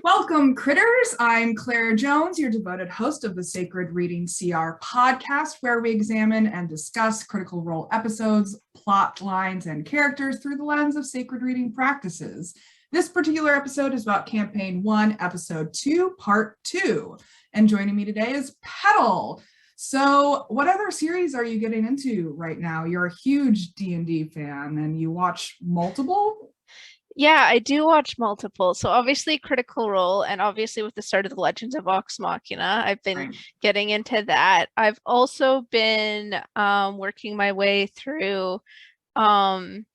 Welcome, critters. I'm Claire Jones, your devoted host of the Sacred Reading CR podcast, where we examine and discuss Critical Role episodes, plot lines, and characters through the lens of sacred reading practices. This particular episode is about Campaign 1, Episode 2, Part 2. And joining me today is Petall. So what other series are you getting into right now? You're a huge D&D fan and you watch multiple? Yeah, I do watch multiple. So obviously Critical Role, and obviously with the start of the Legends of Vox Machina, I've been getting into that. I've also been working my way through Dimension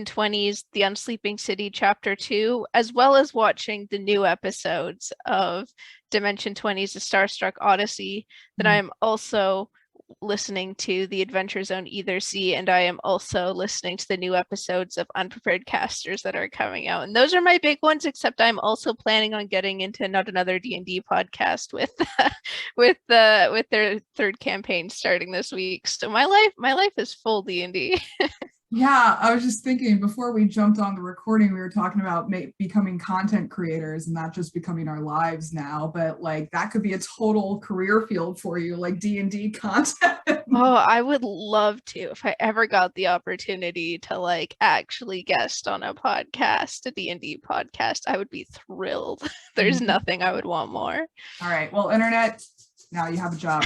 20's The Unsleeping City Chapter 2, as well as watching the new episodes of Dimension 20's The Starstruck Odyssey. That I am also listening to the Adventure Zone Either Sea, and I am also listening to the new episodes of Unprepared Casters that are coming out. And those are my big ones, except I'm also planning on getting into Not Another D&D podcast with with their third campaign starting this week. So my life is full D&D. Yeah, I was just thinking before we jumped on the recording, we were talking about becoming content creators and not just becoming our lives now, but like that could be a total career field for you, like D&D content. Oh, I would love to if I ever got the opportunity to like actually guest on a podcast, a D&D podcast. I would be thrilled. There's nothing I would want more. All right, well, internet, now you have a job.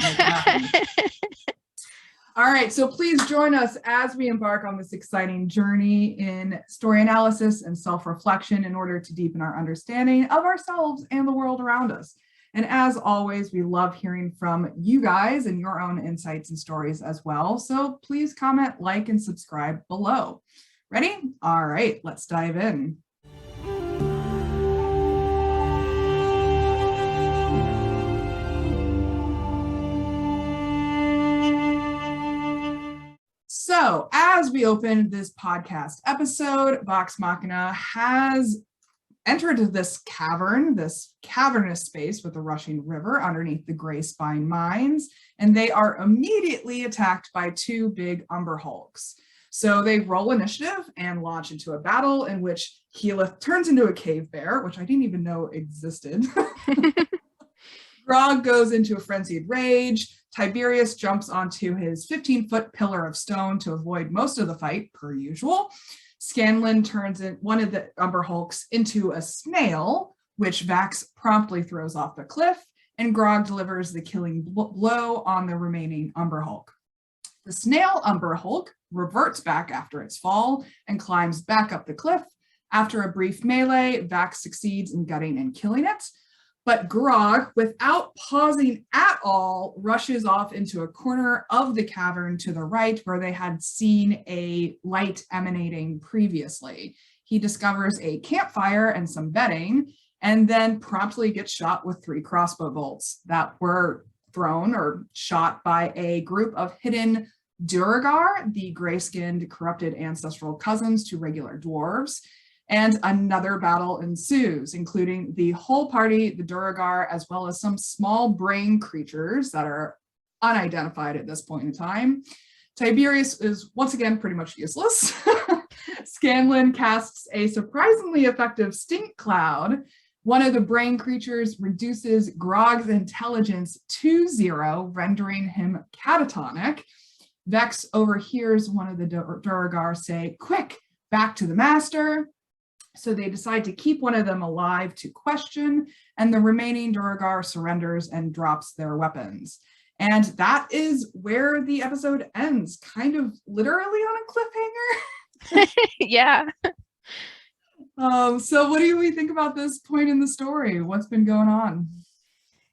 All right, so please join us as we embark on this exciting journey in story analysis and self-reflection in order to deepen our understanding of ourselves and the world around us. And as always, we love hearing from you guys and your own insights and stories as well. So please comment, like, and subscribe below. Ready? All right, let's dive in. So as we open this podcast episode, Vox Machina has entered this cavern, this cavernous space with a rushing river underneath the Greyspine Mines, and they are immediately attacked by two big Umber Hulks. So they roll initiative and launch into a battle in which Keyleth turns into a cave bear, which I didn't even know existed. Grog goes into a frenzied rage. Tiberius jumps onto his 15-foot pillar of stone to avoid most of the fight, per usual. Scanlan turns one of the Umber Hulks into a snail, which Vax promptly throws off the cliff, and Grog delivers the killing blow on the remaining Umber Hulk. The snail Umber Hulk reverts back after its fall and climbs back up the cliff. After a brief melee, Vax succeeds in gutting and killing it. But Grog, without pausing at all, rushes off into a corner of the cavern to the right where they had seen a light emanating previously. He discovers a campfire and some bedding, and then promptly gets shot with 3 crossbow bolts that were thrown or shot by a group of hidden Duergar, the gray-skinned, corrupted ancestral cousins to regular dwarves. And another battle ensues, including the whole party, the Duergar, as well as some small brain creatures that are unidentified at this point in time. Tiberius is once again pretty much useless. Scanlan casts a surprisingly effective stink cloud. One of the brain creatures reduces Grog's intelligence to 0, rendering him catatonic. Vex overhears one of the Duergar say, "Quick, back to the master." So they decide to keep one of them alive to question, and the remaining Duergar surrenders and drops their weapons. And that is where the episode ends, kind of literally on a cliffhanger. Yeah. So what do we think about this point in the story? What's been going on?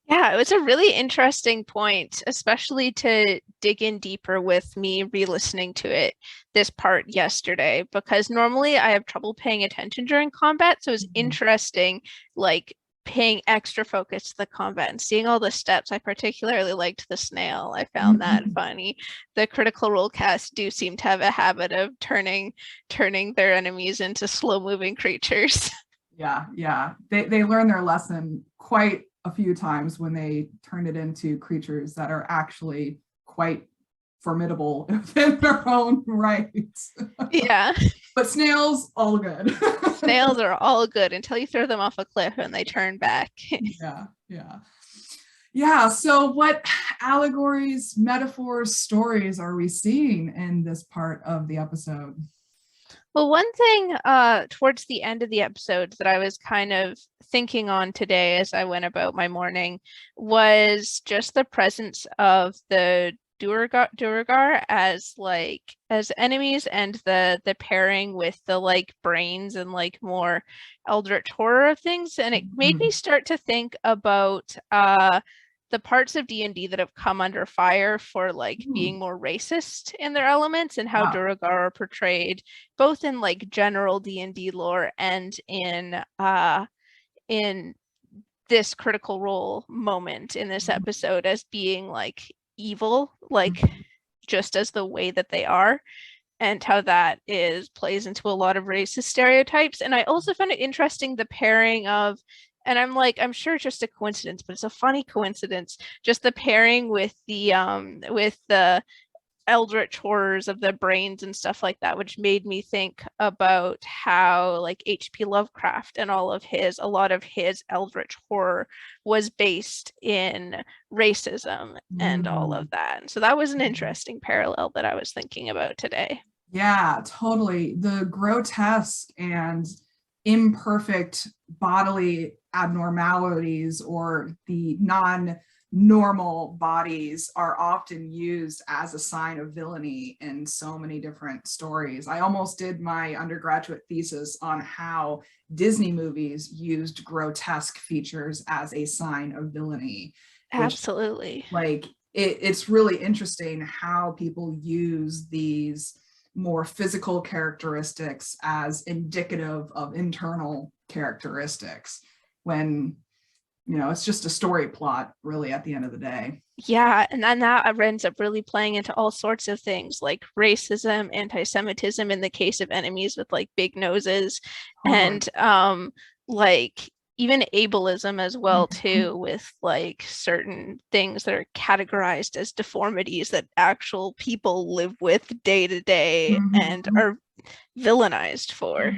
Yeah, it was a really interesting point, especially to dig in deeper with me re-listening to it this part yesterday, because normally I have trouble paying attention during combat. So it was interesting, like paying extra focus to the combat and seeing all the steps. I particularly liked the snail. I found that funny. The Critical Role cast do seem to have a habit of turning their enemies into slow-moving creatures. Yeah. They learn their lesson quite a few times when they turn it into creatures that are actually quite formidable in their own right. Yeah. But snails, all good. Snails are all good until you throw them off a cliff and they turn back. Yeah. So what allegories, metaphors, stories are we seeing in this part of the episode? Well, one thing towards the end of the episode that I was kind of thinking on today as I went about my morning was just the presence of the Duergar as enemies, and the pairing with the like brains and like more eldritch horror of things. And it made me start to think about the parts of D&D that have come under fire for like being more racist in their elements, and how Duergar are portrayed both in like general D&D lore and in this critical role moment in this episode as being like evil, like just as the way that they are, and how that plays into a lot of racist stereotypes. And I also found it interesting the pairing of, and I'm sure it's just a coincidence, but it's a funny coincidence, just the pairing with the eldritch horrors of the brains and stuff like that, which made me think about how like H.P. Lovecraft and a lot of his eldritch horror was based in racism and all of that. And so that was an interesting parallel that I was thinking about today. Yeah, totally. The grotesque and imperfect bodily abnormalities, or the non-normal bodies, are often used as a sign of villainy in so many different stories. I almost did my undergraduate thesis on how Disney movies used grotesque features as a sign of villainy. Absolutely. It's really interesting how people use these more physical characteristics as indicative of internal characteristics, when it's just a story plot really at the end of the day. Yeah, and then that ends up really playing into all sorts of things like racism, anti-Semitism in the case of enemies with like big noses, and like even ableism as well too, with like certain things that are categorized as deformities that actual people live with day to day and are villainized for.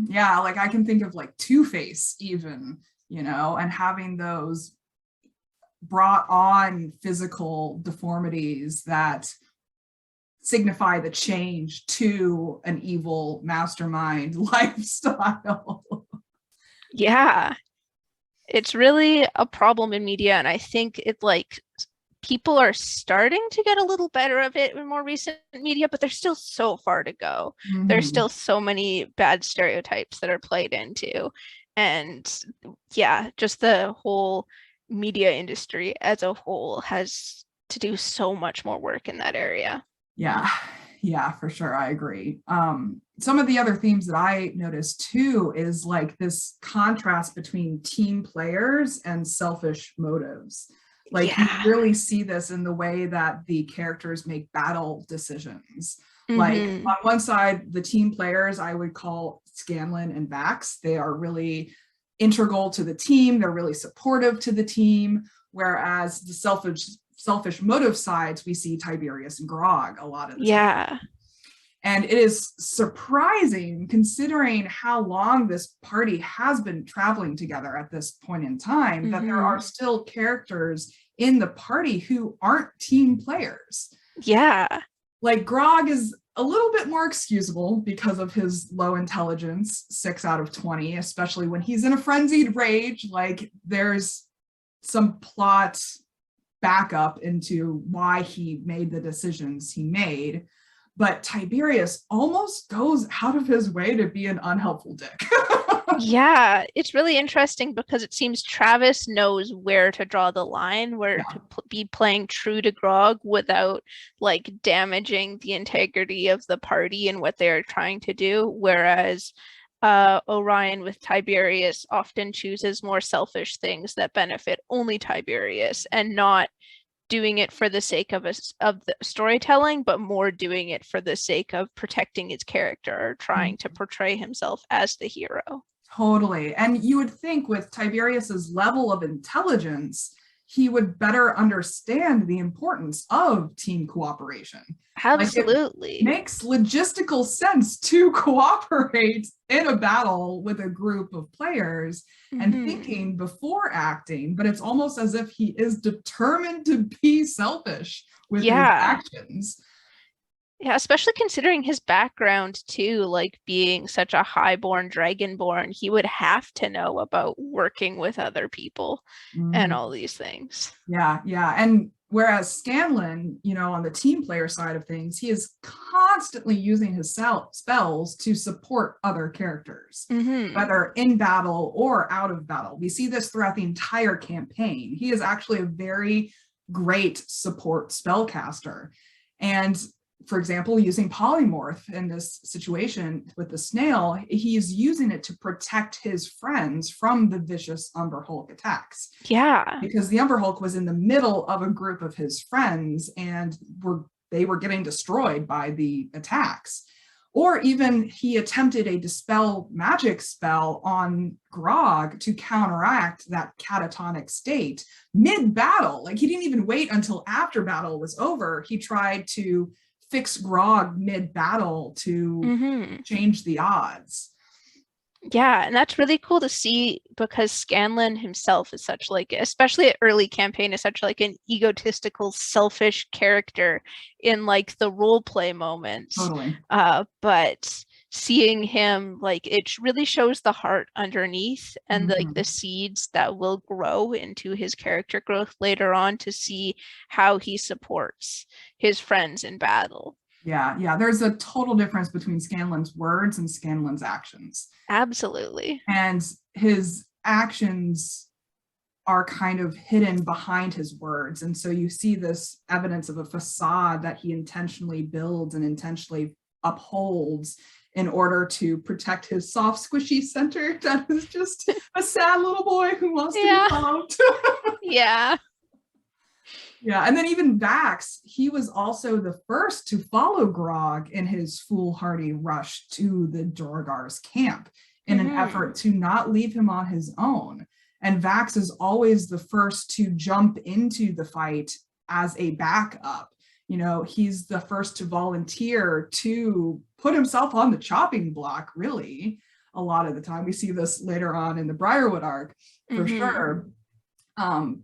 Yeah, like I can think of like Two-Face even, and having those brought on physical deformities that signify the change to an evil mastermind lifestyle. Yeah, it's really a problem in media, and I think it like people are starting to get a little better of it in more recent media, but there's still so far to go. There's still so many bad stereotypes that are played into, and yeah, just the whole media industry as a whole has to do so much more work in that area. Yeah, for sure. I agree. Some of the other themes that I noticed too is like this contrast between team players and selfish motives. Like you really see this in the way that the characters make battle decisions. Like on one side, the team players, I would call Scanlan and Vax. They are really integral to the team. They're really supportive to the team. Whereas the selfish motive sides, we see Tiberius and Grog a lot of the time. And it is surprising, considering how long this party has been traveling together at this point in time, that there are still characters in the party who aren't team players. Yeah. Like Grog is a little bit more excusable because of his low intelligence, 6 out of 20, especially when he's in a frenzied rage. Like there's some plot backup into why he made the decisions he made. But Tiberius almost goes out of his way to be an unhelpful dick. Yeah, it's really interesting because it seems Travis knows where to draw the line, where to be playing true to Grog without like damaging the integrity of the party and what they're trying to do. Whereas Orion with Tiberius often chooses more selfish things that benefit only Tiberius, and not doing it for the sake of the storytelling, but more doing it for the sake of protecting his character, or trying to portray himself as the hero. Totally. And you would think with Tiberius's level of intelligence, he would better understand the importance of team cooperation. Absolutely. Like, it makes logistical sense to cooperate in a battle with a group of players and thinking before acting, but it's almost as if he is determined to be selfish with his actions. Yeah, especially considering his background too, like being such a highborn dragonborn, he would have to know about working with other people and all these things. Yeah, yeah. And whereas Scanlan, you know, on the team player side of things, he is constantly using his spells to support other characters, whether in battle or out of battle. We see this throughout the entire campaign. He is actually a very great support spellcaster. And for example, using polymorph in this situation with the snail, he's using it to protect his friends from the vicious Umber Hulk attacks. Yeah. Because the Umber Hulk was in the middle of a group of his friends and they were getting destroyed by the attacks. Or even he attempted a dispel magic spell on Grog to counteract that catatonic state mid-battle. Like, he didn't even wait until after battle was over. He tried to fix Grog mid-battle to change the odds. Yeah, and that's really cool to see because Scanlan himself is such like, especially at early campaign, is such like an egotistical, selfish character in like the role play moments. Totally. But seeing him, like, it really shows the heart underneath and like the seeds that will grow into his character growth later on to see how he supports his friends in battle. Yeah, yeah. There's a total difference between Scanlan's words and Scanlan's actions. Absolutely. And his actions are kind of hidden behind his words. And so you see this evidence of a facade that he intentionally builds and intentionally upholds in order to protect his soft, squishy center that is just a sad little boy who wants to be loved. Yeah. Yeah, and then even Vax, he was also the first to follow Grog in his foolhardy rush to the Dorgar's camp in an effort to not leave him on his own. And Vax is always the first to jump into the fight as a backup. You know, he's the first to volunteer to put himself on the chopping block, really, a lot of the time. We see this later on in the Briarwood arc, for sure.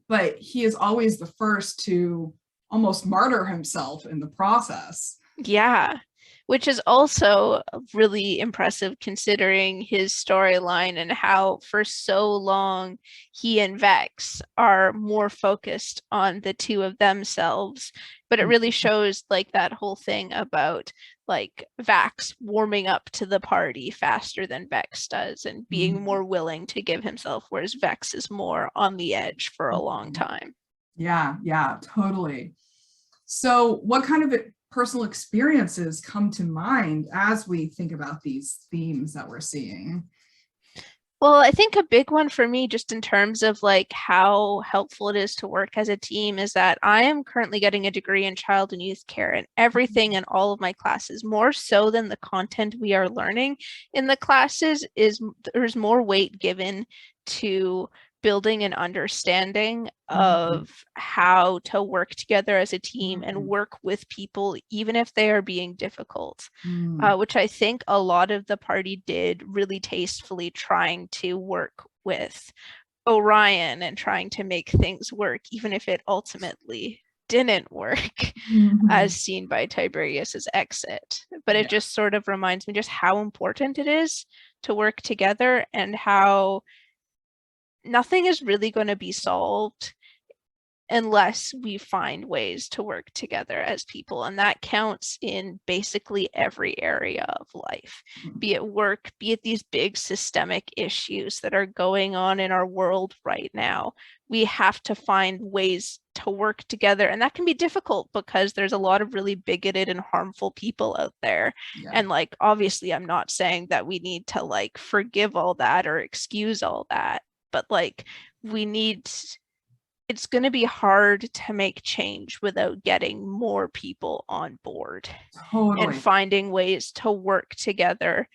But he is always the first to almost martyr himself in the process. Yeah, which is also really impressive considering his storyline and how for so long he and Vex are more focused on the two of themselves. But it really shows like that whole thing about like Vax warming up to the party faster than Vex does and being more willing to give himself, whereas Vex is more on the edge for a long time. Yeah, yeah, totally. So what kind of personal experiences come to mind as we think about these themes that we're seeing? Well, I think a big one for me, just in terms of like how helpful it is to work as a team, is that I am currently getting a degree in child and youth care, and everything in all of my classes, more so than the content we are learning in the classes, is there's more weight given to building an understanding of how to work together as a team and work with people, even if they are being difficult, which I think a lot of the party did really tastefully, trying to work with Orion and trying to make things work, even if it ultimately didn't work, as seen by Tiberius's exit. But it just sort of reminds me just how important it is to work together and how nothing is really going to be solved unless we find ways to work together as people. And that counts in basically every area of life, be it work, be it these big systemic issues that are going on in our world right now. We have to find ways to work together. And that can be difficult because there's a lot of really bigoted and harmful people out there. And like, obviously, I'm not saying that we need to like forgive all that or excuse all that. But like it's going to be hard to make change without getting more people on board and finding ways to work together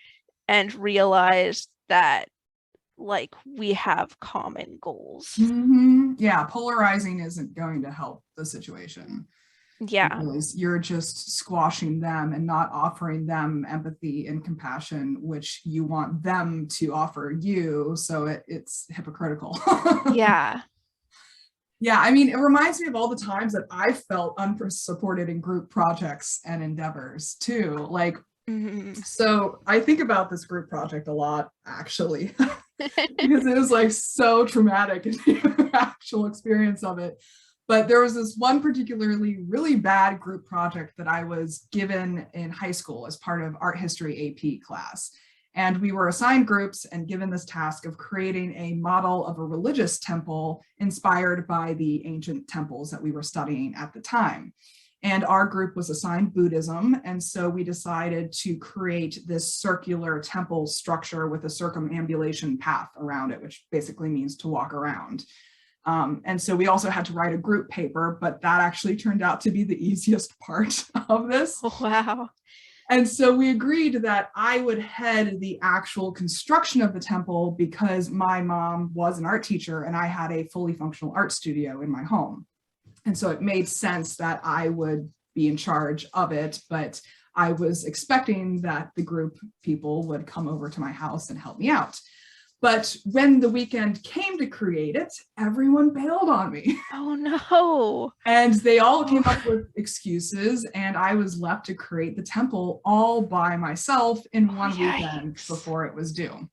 and realize that like we have common goals. Yeah, polarizing isn't going to help the situation. Yeah. Because you're just squashing them and not offering them empathy and compassion, which you want them to offer you. So it's hypocritical. Yeah. Yeah, I mean, it reminds me of all the times that I felt unsupported in group projects and endeavors too. Like, so I think about this group project a lot, actually, because it was like so traumatic in the actual experience of it. But there was this one particularly really bad group project that I was given in high school as part of art history AP class. And we were assigned groups and given this task of creating a model of a religious temple inspired by the ancient temples that we were studying at the time. And our group was assigned Buddhism. And so we decided to create this circular temple structure with a circumambulation path around it, which basically means to walk around. And so we also had to write a group paper, but that actually turned out to be the easiest part of this. Wow. And so we agreed that I would head the actual construction of the temple because my mom was an art teacher and I had a fully functional art studio in my home. And so it made sense that I would be in charge of it, but I was expecting that the group people would come over to my house and help me out. But when the weekend came to create it, everyone bailed on me. Oh no. And they all came up with excuses, and I was left to create the temple all by myself in one weekend before it was due.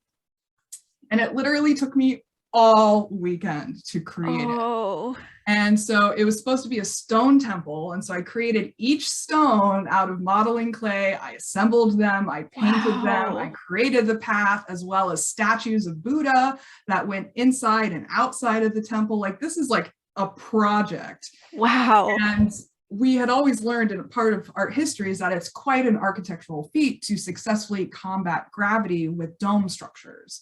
And it literally took me all weekend to create it. And so it was supposed to be a stone temple. And so I created each stone out of modeling clay. I assembled them, I painted them, I created the path, as well as statues of Buddha that went inside and outside of the temple. Like, this is like a project. Wow. And we had always learned in a part of art history is that it's quite an architectural feat to successfully combat gravity with dome structures.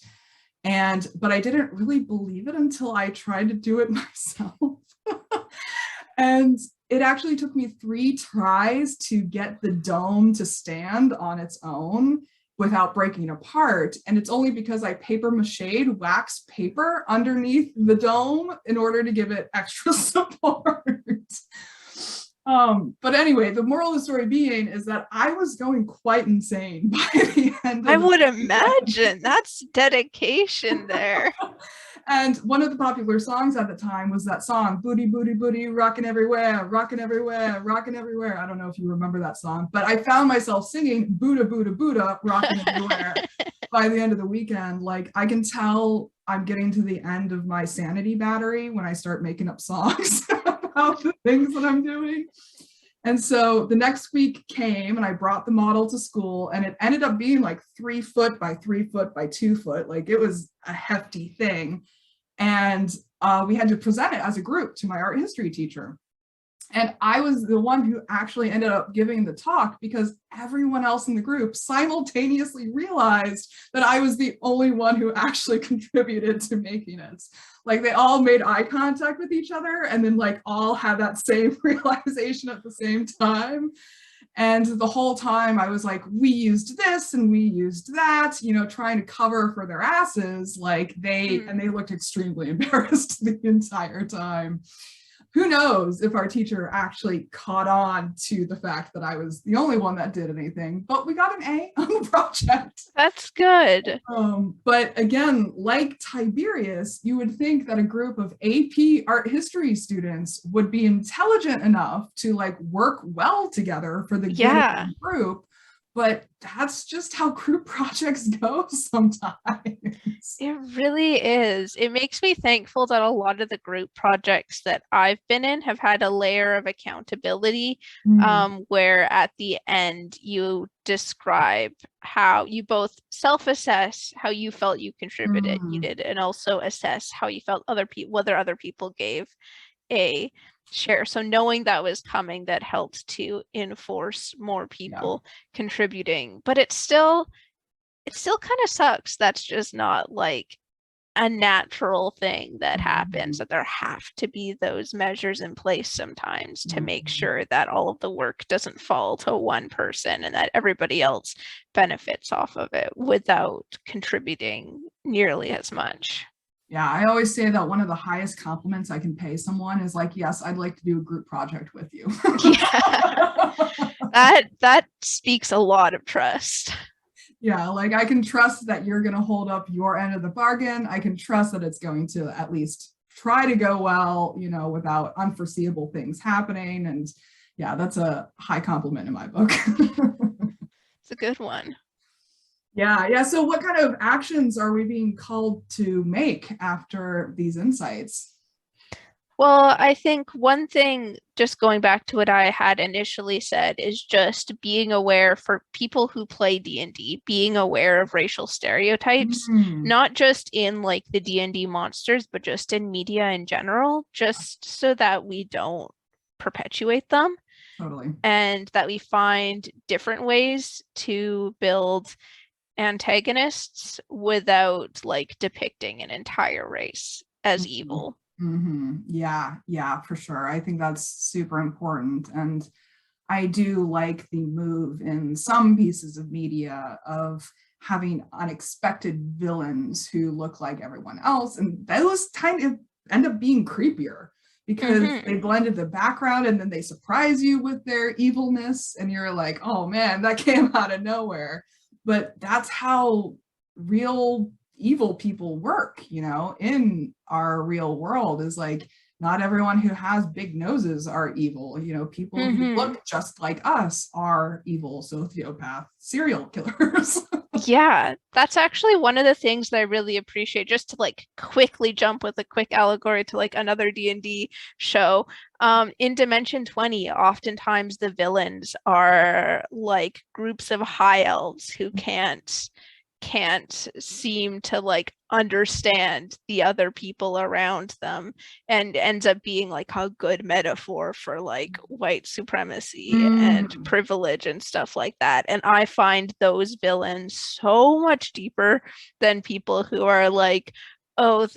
But I didn't really believe it until I tried to do it myself. And it actually took me 3 tries to get the dome to stand on its own without breaking apart. And it's only because I paper mached wax paper underneath the dome in order to give it extra support. But anyway, the moral of the story being is that I was going quite insane by the end of I would imagine. That's dedication there. And one of the popular songs at the time was that song, Booty, Booty, Booty, rocking everywhere, rocking everywhere, rocking everywhere. I don't know if you remember that song, but I found myself singing Buddha, Buddha, Buddha, rocking everywhere by the end of the weekend. Like, I can tell I'm getting to the end of my sanity battery when I start making up songs about the things that I'm doing. And so the next week came and I brought the model to school, and it ended up being like 3 foot by 3 foot by 2 foot. Like, it was a hefty thing. And we had to present it as a group to my art history teacher. And I was the one who actually ended up giving the talk because everyone else in the group simultaneously realized that I was the only one who actually contributed to making it. Like, they all made eye contact with each other and then like all had that same realization at the same time. And the whole time I was like, we used this and we used that, you know, trying to cover for their asses. Like, and they looked extremely embarrassed the entire time. Who knows if our teacher actually caught on to the fact that I was the only one that did anything, but we got an A on the project. That's good. But again, like Tiberius, you would think that a group of AP art history students would be intelligent enough to like work well together for the good of the group. But that's just how group projects go sometimes. It really is. It makes me thankful that a lot of the group projects that I've been in have had a layer of accountability, where at the end you describe how you both self-assess how you felt you contributed, you did, and also assess how you felt whether other people gave a share. So knowing that was coming, that helped to enforce more people contributing. But it still kind of sucks. That's just not like a natural thing that happens, Mhm. that there have to be those measures in place sometimes to make Mhm. sure that all of the work doesn't fall to one person and that everybody else benefits off of it without contributing nearly as much. Yeah, I always say that one of the highest compliments I can pay someone is like, yes, I'd like to do a group project with you. Yeah, that speaks a lot of trust. Yeah, like I can trust that you're going to hold up your end of the bargain. I can trust that it's going to at least try to go well, without unforeseeable things happening. And yeah, that's a high compliment in my book. It's a good one. Yeah. So what kind of actions are we being called to make after these insights? Well, I think one thing, just going back to what I had initially said, is just being aware for people who play D&D, being aware of racial stereotypes, Mm, not just in like the D&D monsters, but just in media in general, just so that we don't perpetuate them totally. and that we find different ways to build antagonists without like depicting an entire race as Mhm. evil. Yeah, for sure. I think that's super important. And I do like the move in some pieces of media of having unexpected villains who look like everyone else. And those kind of end up being creepier because Hmm. they blended the background and then they surprise you with their evilness. And you're like, oh man, that came out of nowhere. But that's how real evil people work, in our real world is like, not everyone who has big noses are evil. People who Hmm. look just like us are evil sociopath serial killers. Yeah, that's actually one of the things that I really appreciate, just to like quickly jump with a quick allegory to like another D&D show. In Dimension 20, oftentimes the villains are like groups of high elves who can't seem to like understand the other people around them, and ends up being like a good metaphor for like white supremacy and Mm, privilege and stuff like that. And I find those villains so much deeper than people who are like, oh,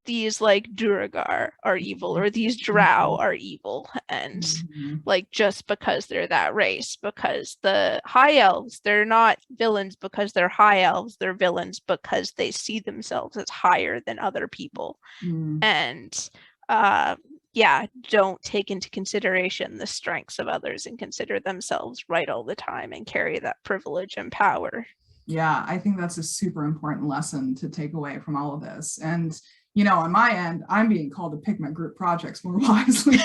these like Duragar are evil or these Drow mhm, are evil. And mhm, like just because they're that race, because the high elves, they're not villains because they're high elves, they're villains because they see themselves as higher than other people. mhm. And uh yeah, don't take into consideration the strengths of others and consider themselves right all the time and carry that privilege and power. Yeah, I think that's a super important lesson to take away from all of this. And, on my end, I'm being called to pick my group projects more wisely.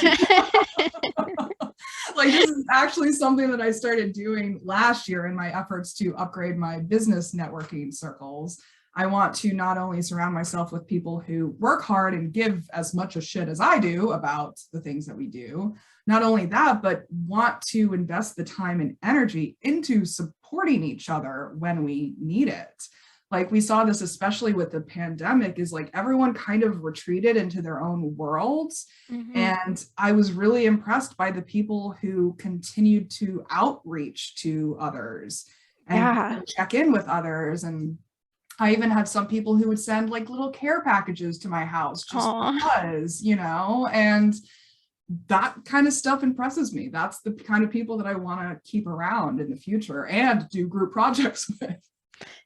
Like this is actually something that I started doing last year in my efforts to upgrade my business networking circles. I want to not only surround myself with people who work hard and give as much a shit as I do about the things that we do. Not only that, but want to invest the time and energy into supporting each other when we need it. Like we saw this especially with the pandemic, is like everyone kind of retreated into their own worlds. Hmm. And I was really impressed by the people who continued to outreach to others and Yeah. check in with others. And I even had some people who would send like little care packages to my house just Aw. because, and that kind of stuff impresses me. That's the kind of people that I want to keep around in the future and do group projects with.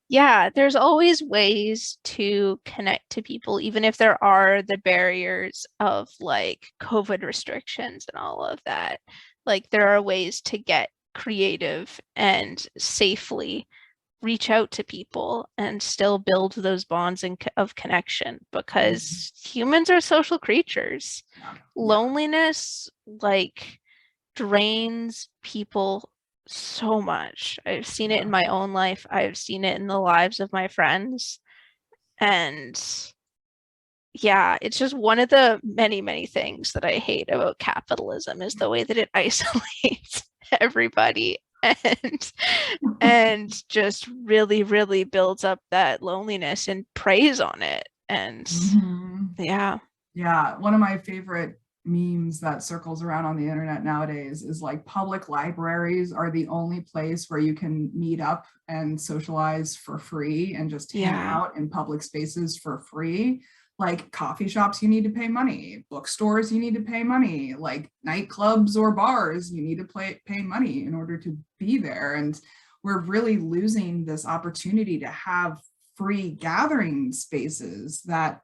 Yeah, there's always ways to connect to people, even if there are the barriers of like COVID restrictions and all of that. Like there are ways to get creative and safely reach out to people and still build those bonds of connection, Mhm. because humans are social creatures. Yeah. Yeah. Loneliness like drains people so much. I've seen it in Yeah. my own life. I've seen it in the lives of my friends. And yeah, it's just one of the many, many things that I hate about capitalism is the way that it isolates everybody and just really, really builds up that loneliness and preys on it. And Mhm. yeah. Yeah, one of my favorite memes that circles around on the internet nowadays is like public libraries are the only place where you can meet up and socialize for free and just hang out in public spaces for free. Like coffee shops, you need to pay money. Bookstores, you need to pay money. Like nightclubs or bars, you need to pay money in order to be there. And we're really losing this opportunity to have free gathering spaces that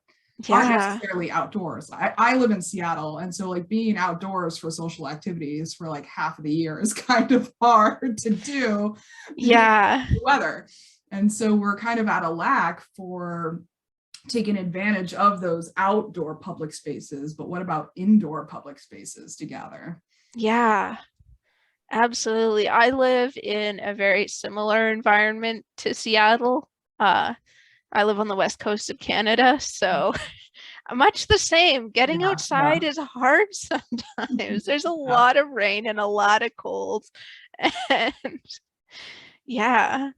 aren't necessarily outdoors. I live in Seattle, and so like being outdoors for social activities for like half of the year is kind of hard to do. The weather. And so we're kind of at a lack for taking advantage of those outdoor public spaces. But what about indoor public spaces to gather? Yeah, absolutely. I live in a very similar environment to Seattle. I live on the west coast of Canada, so much the same. Getting outside is hard sometimes. There's a lot of rain and a lot of cold. And and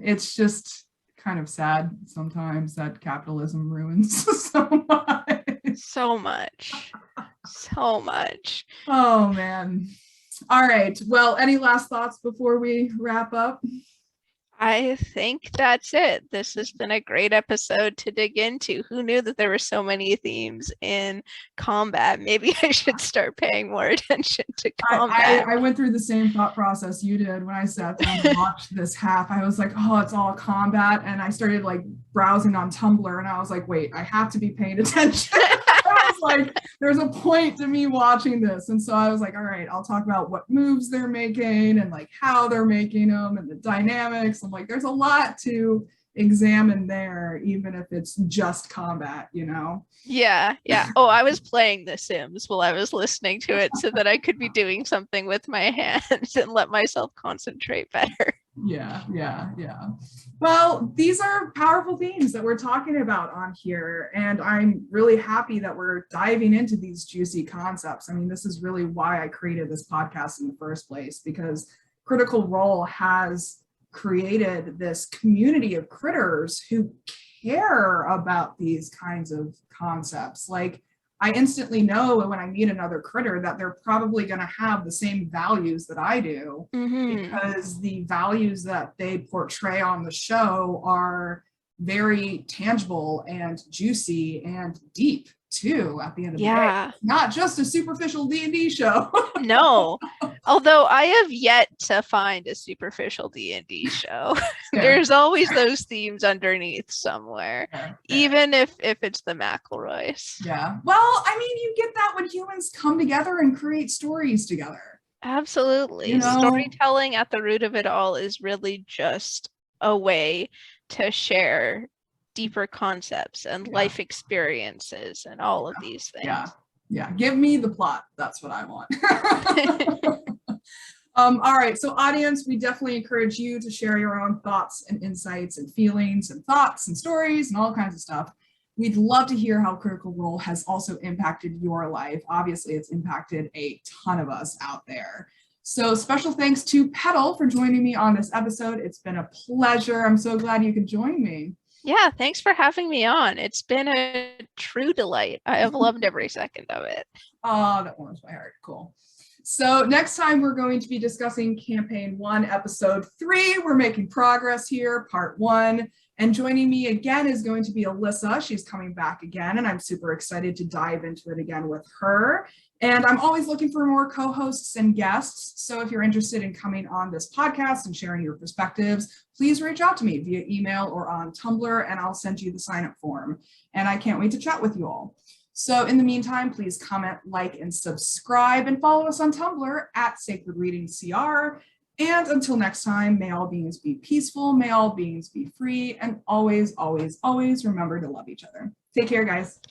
it's just kind of sad sometimes that capitalism ruins so much. Oh man. All right, well, any last thoughts before we wrap up? I think that's it. This has been a great episode to dig into. Who knew that there were so many themes in combat? Maybe I should start paying more attention to combat. I went through the same thought process you did when I sat down to watch this half. I was like, oh, it's all combat. And I started like browsing on Tumblr and I was like, wait, I have to be paying attention. I was like, there's a point to me watching this. And so I was like, all right, I'll talk about what moves they're making and like how they're making them and the dynamics. I'm like, there's a lot to examine there, even if it's just combat, you know? Yeah. Oh, I was playing The Sims while I was listening to it so that I could be doing something with my hands and let myself concentrate better. Yeah. Well, these are powerful themes that we're talking about on here, and I'm really happy that we're diving into these juicy concepts. I mean, this is really why I created this podcast in the first place, because Critical Role has created this community of critters who care about these kinds of concepts. Like, I instantly know when I meet another critter that they're probably going to have the same values that I do, because the values that they portray on the show are very tangible and juicy and deep too at the end of the day. Not just a superficial D&D show. No, although I have yet to find a superficial D&D show. There's always those themes underneath somewhere, even if it's the McElroys. Yeah, well, I mean, you get that when humans come together and create stories together. Absolutely. You know? Storytelling at the root of it all is really just a way to share deeper concepts and life experiences and all of these things. Yeah, give me the plot. That's what I want. All right, so audience, we definitely encourage you to share your own thoughts and insights and feelings and thoughts and stories and all kinds of stuff. We'd love to hear how Critical Role has also impacted your life. Obviously, it's impacted a ton of us out there. So special thanks to Petall for joining me on this episode. It's been a pleasure. I'm so glad you could join me. Yeah, thanks for having me on. It's been a true delight. I have loved every second of it. Oh, that warms my heart. Cool. So next time we're going to be discussing Campaign 1, Episode 3. We're making progress here, Part 1. And joining me again is going to be Alyssa. She's coming back again, and I'm super excited to dive into it again with her. And I'm always looking for more co-hosts and guests. So if you're interested in coming on this podcast and sharing your perspectives, please reach out to me via email or on Tumblr, and I'll send you the sign-up form. And I can't wait to chat with you all. So in the meantime, please comment, like, and subscribe, and follow us on Tumblr at Sacred Reading CR. And until next time, may all beings be peaceful, may all beings be free, and always, always, always remember to love each other. Take care, guys.